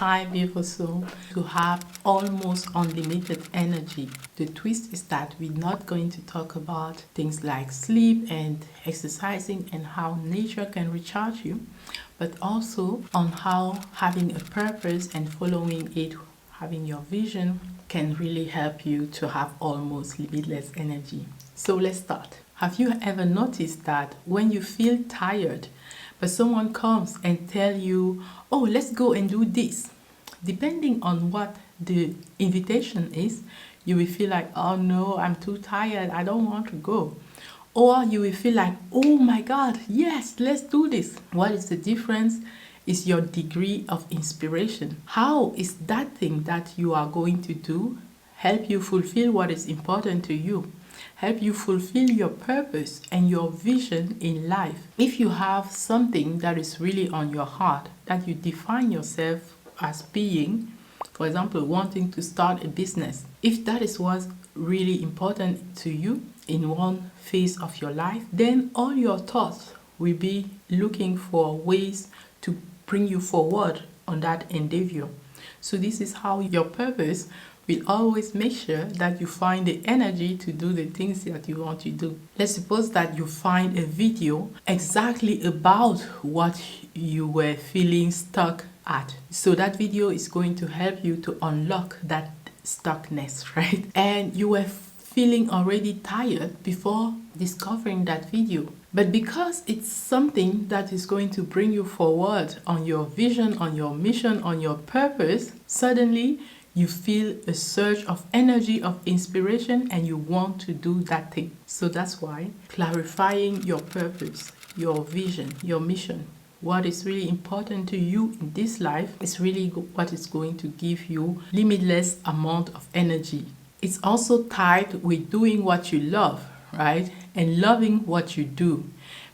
Hi beautiful, to have almost unlimited energy. The twist is that we're not going to talk about things like sleep and exercising and how nature can recharge you, but also on how having a purpose and following it, having your vision, can really help you to have almost limitless energy. So let's start. Have you ever noticed that when you feel tired, but someone comes and tell you, oh, let's go and do this. Depending on what the invitation is, you will feel like, oh no, I'm too tired, I don't want to go. Or you will feel like, oh my God, yes, let's do this. What is the difference? Is your degree of inspiration. How is that thing that you are going to do help you fulfill what is important to you? Help you fulfill your purpose and your vision in life. If you have something that is really on your heart, that you define yourself as being, for example, wanting to start a business, if that is what's really important to you in one phase of your life, then all your thoughts will be looking for ways to bring you forward on that endeavor. So this is how your purpose will always make sure that you find the energy to do the things that you want to do. Let's suppose that you find a video exactly about what you were feeling stuck at. So that video is going to help you to unlock that stuckness, right? And you were feeling already tired before discovering that video. But because it's something that is going to bring you forward on your vision, on your mission, on your purpose, suddenly you feel a surge of energy, of inspiration, and you want to do that thing. So that's why clarifying your purpose, your vision, your mission, what is really important to you in this life is really what is going to give you limitless amount of energy. It's also tied with doing what you love, right? And loving what you do.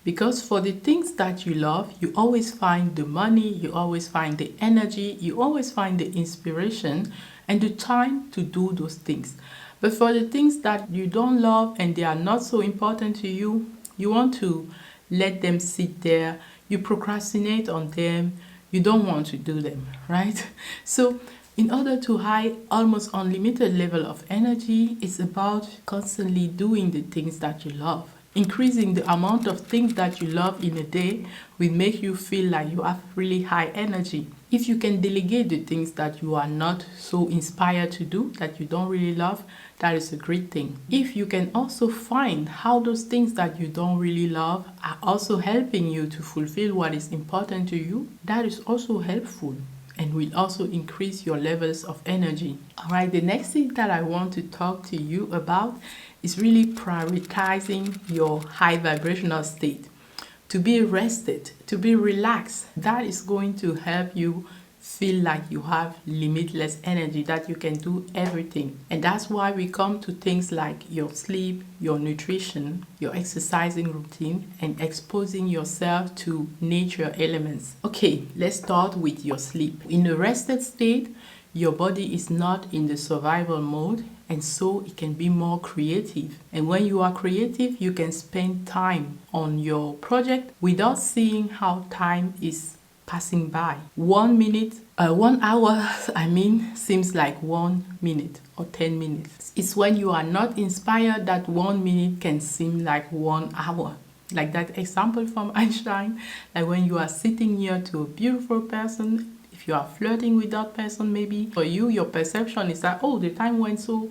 Because for the things that you love, you always find the money, you always find the energy, you always find the inspiration and the time to do those things. But for the things that you don't love and they are not so important to you, you want to let them sit there, you procrastinate on them, you don't want to do them, right? So in order to have almost unlimited level of energy, it's about constantly doing the things that you love. Increasing the amount of things that you love in a day will make you feel like you have really high energy. If you can delegate the things that you are not so inspired to do, that you don't really love, that is a great thing. If you can also find how those things that you don't really love are also helping you to fulfill what is important to you, that is also helpful and will also increase your levels of energy. All right, the next thing that I want to talk to you about is really prioritizing your high vibrational state. To be rested, to be relaxed, that is going to help you feel like you have limitless energy, that you can do everything. And that's why we come to things like your sleep, your nutrition, your exercising routine, and exposing yourself to nature elements. Okay, let's start with your sleep. In a rested state, your body is not in the survival mode, and so it can be more creative. And when you are creative, you can spend time on your project without seeing how time is passing by. 1 minute, 1 hour, seems like 1 minute or 10 minutes. It's when you are not inspired that 1 minute can seem like 1 hour. Like that example from Einstein, like when you are sitting near to a beautiful person, if you are flirting with that person, maybe for you, your perception is that, oh, the time went so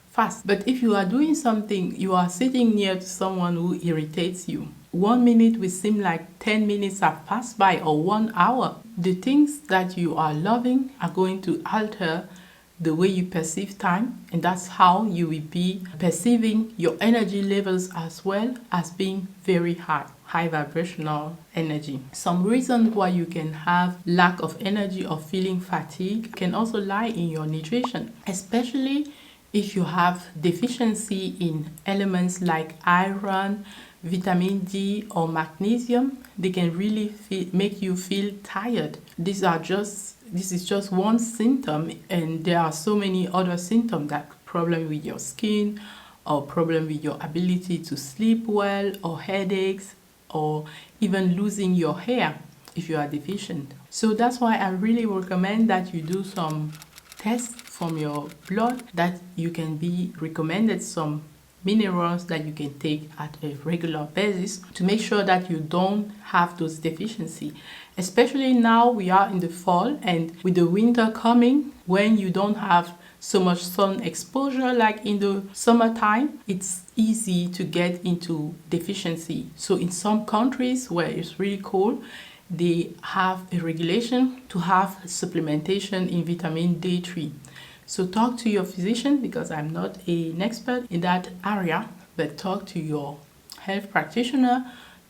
fast. But if you are doing something, you are sitting near to someone who irritates you, 1 minute will seem like 10 minutes have passed by, or 1 hour. The things that you are loving are going to alter the way you perceive time, and that's how you will be perceiving your energy levels as well as being very high vibrational energy. Some reasons why you can have lack of energy or feeling fatigue can also lie in your nutrition, especially if you have deficiency in elements like iron, vitamin D, or magnesium. They can really make you feel tired. This is just one symptom, and there are so many other symptoms, that problem with your skin, or problem with your ability to sleep well, or headaches, or even losing your hair. if you are deficient. So that's why I really recommend that you do some tests from your blood, that you can be recommended some minerals that you can take at a regular basis to make sure that you don't have those deficiencies. Especially now we are in the fall, and with the winter coming, when you don't have so much sun exposure like in the summertime, it's easy to get into deficiency. So in some countries where it's really cold, they have a regulation to have supplementation in vitamin D3. So talk to your physician, because I'm not an expert in that area, but talk to your health practitioner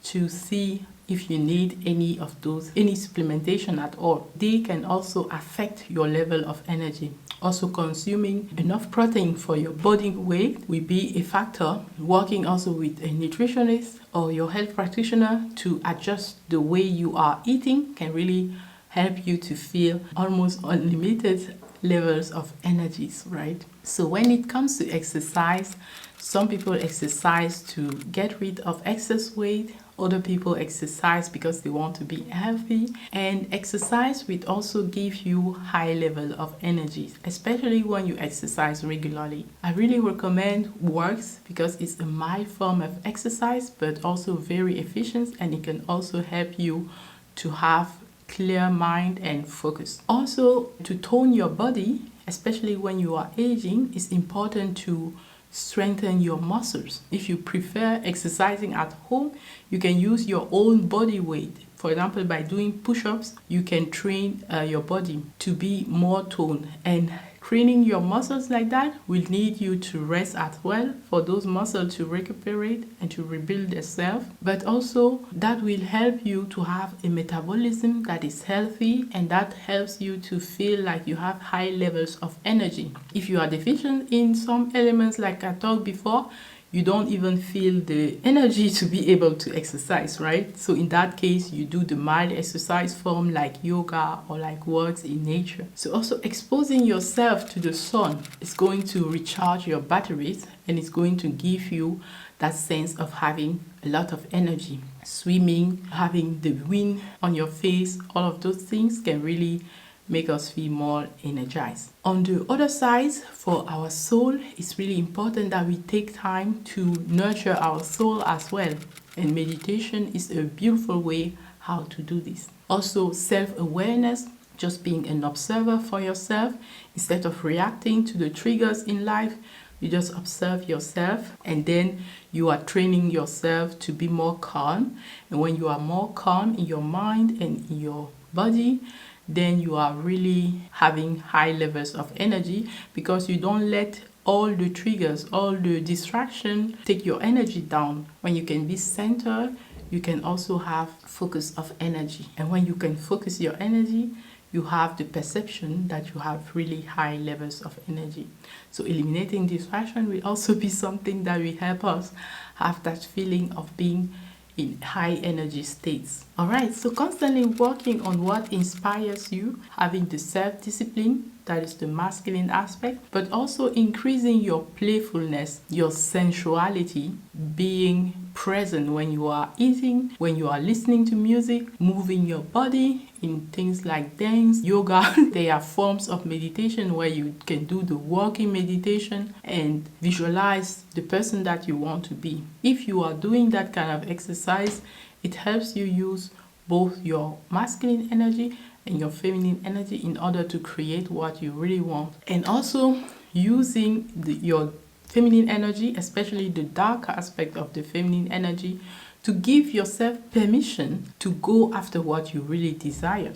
to see if you need any supplementation at all. They can also affect your level of energy. Also, consuming enough protein for your body weight will be a factor. Working also with a nutritionist or your health practitioner to adjust the way you are eating can really help you to feel almost unlimited levels of energies, right? So when it comes to exercise, some people exercise to get rid of excess weight. Other people exercise because they want to be healthy. And exercise will also give you high level of energy, especially when you exercise regularly. I really recommend walks because it's a mild form of exercise, but also very efficient, and it can also help you to have clear mind and focus. Also, to tone your body, especially when you are aging, it's important to strengthen your muscles. If you prefer exercising at home, you can use your own body weight. For example, by doing push-ups, you can train your body to be more toned. And training your muscles like that will need you to rest as well for those muscles to recuperate and to rebuild themselves. But also that will help you to have a metabolism that is healthy, and that helps you to feel like you have high levels of energy. If you are deficient in some elements, like I talked before, you don't even feel the energy to be able to exercise, right? So in that case, you do the mild exercise form like yoga or like walks in nature. So also exposing yourself to the sun is going to recharge your batteries, and it's going to give you that sense of having a lot of energy. Swimming, having the wind on your face, all of those things can really make us feel more energized. On the other side, for our soul, it's really important that we take time to nurture our soul as well. And meditation is a beautiful way how to do this. Also, self-awareness, just being an observer for yourself. Instead of reacting to the triggers in life, you just observe yourself, and then you are training yourself to be more calm. And when you are more calm in your mind and in your body, then you are really having high levels of energy, because you don't let all the triggers, all the distraction take your energy down. When you can be centered, you can also have focus of energy. And when you can focus your energy, you have the perception that you have really high levels of energy. So eliminating distraction will also be something that will help us have that feeling of being in high energy states. All right, so constantly working on what inspires you, having the self-discipline, that is the masculine aspect, but also increasing your playfulness, your sensuality, being present when you are eating, when you are listening to music, moving your body in things like dance, yoga. They are forms of meditation where you can do the walking meditation and visualize the person that you want to be. If you are doing that kind of exercise, it helps you use both your masculine energy and your feminine energy in order to create what you really want. And also using your feminine energy, especially the dark aspect of the feminine energy, to give yourself permission to go after what you really desire.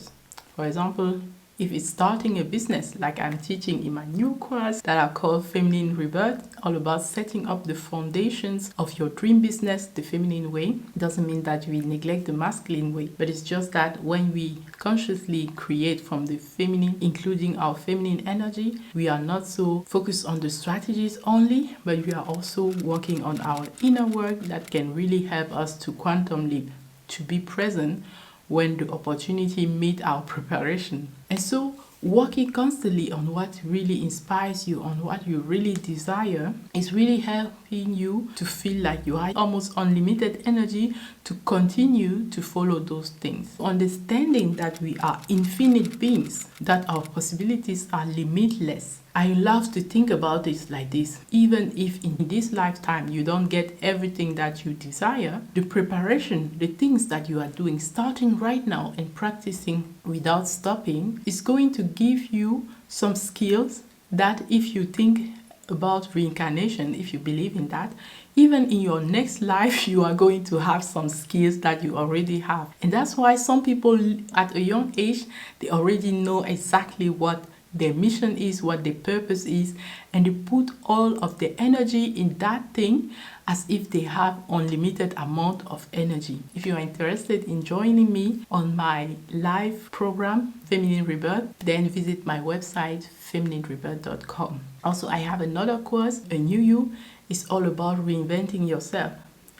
For example, if it's starting a business, like I'm teaching in my new course that I call Feminine Rebirth, all about setting up the foundations of your dream business the feminine way. Doesn't mean that we neglect the masculine way, but it's just that when we consciously create from the feminine, including our feminine energy, we are not so focused on the strategies only, but we are also working on our inner work that can really help us to quantum leap, to be present when the opportunity meet our preparation. And so working constantly on what really inspires you, on what you really desire, is really helping you to feel like you have almost unlimited energy to continue to follow those things. Understanding that we are infinite beings, that our possibilities are limitless. I love to think about it like this. Even if in this lifetime you don't get everything that you desire, the preparation, the things that you are doing, starting right now and practicing without stopping, is going to give you some skills that if you think about reincarnation, if you believe in that, even in your next life, you are going to have some skills that you already have. And that's why some people at a young age, they already know exactly what their mission is, what their purpose is, and they put all of their energy in that thing as if they have unlimited amount of energy. If you are interested in joining me on my live program, Feminine Rebirth, then visit my website, femininerebirth.com. Also, I have another course, A New You. It's all about reinventing yourself.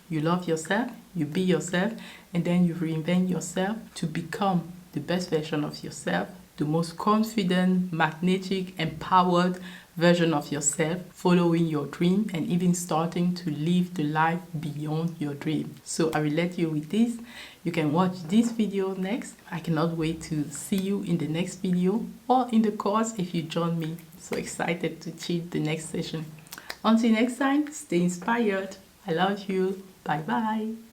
You love yourself, you be yourself, and then you reinvent yourself to become the best version of yourself, the most confident, magnetic, empowered version of yourself, following your dream and even starting to live the life beyond your dream. So I will let you with this. You can watch this video next. I cannot wait to see you in the next video or in the course if you join me. So excited to achieve the next session. Until next time, stay inspired. I love you. Bye bye.